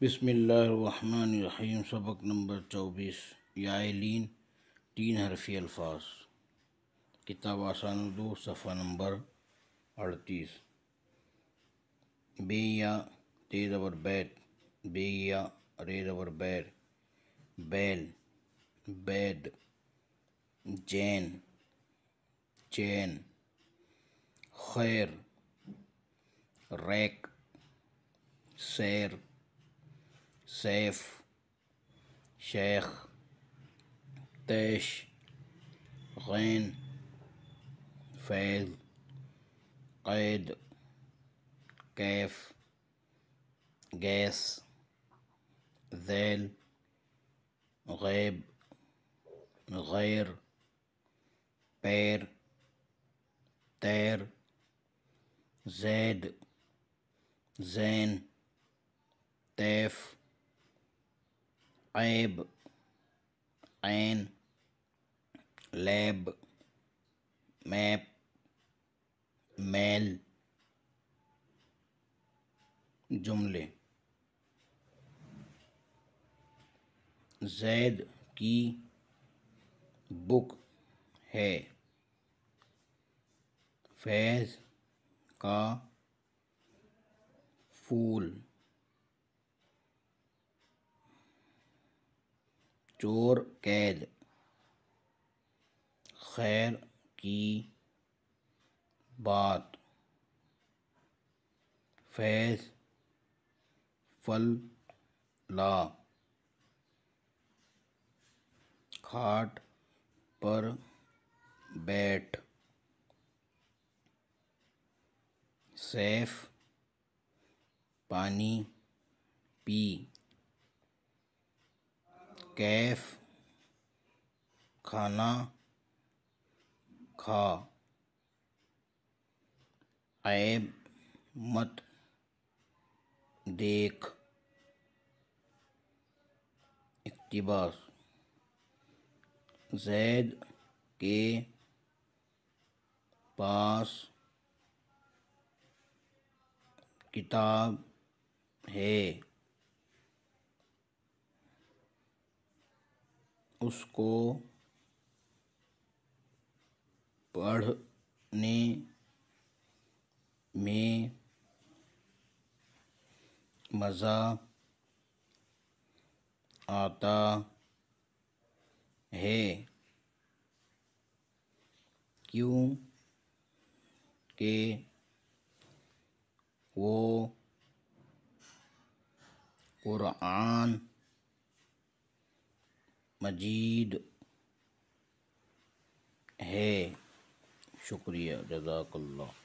بسم اللہ الرحمن الرحیم۔ سبق نمبر 24 یائلین 3 حرفی الفاظ، کتاب آسان اردو، صفحہ نمبر 38۔ بے یا تے زبر بیت، بے یا رے زبر بیر، بیل بید، جین چین، خیر ریک، سیر سیف، شیخ تیش، غین فیض، قید کیف، گیس، ذیل غیب، غیر، پیر تیر، زید زین، تیف، عیب عین، لیب میپ، میل۔ جملے: زید کی بک ہے، فیض کا پھول، چور قید، خیر کی بات، فیض پھل لا، کھاٹ پر بیٹھ، سیف پانی پی، کیف کھانا کھا، عیب مت دیکھ، اقتباس: زید کے پاس کتاب ہے، اس کو پڑھنے میں مزہ آتا ہے، کیوں کہ وہ قرآن مجید ہے۔ شکریہ، جزاک اللہ۔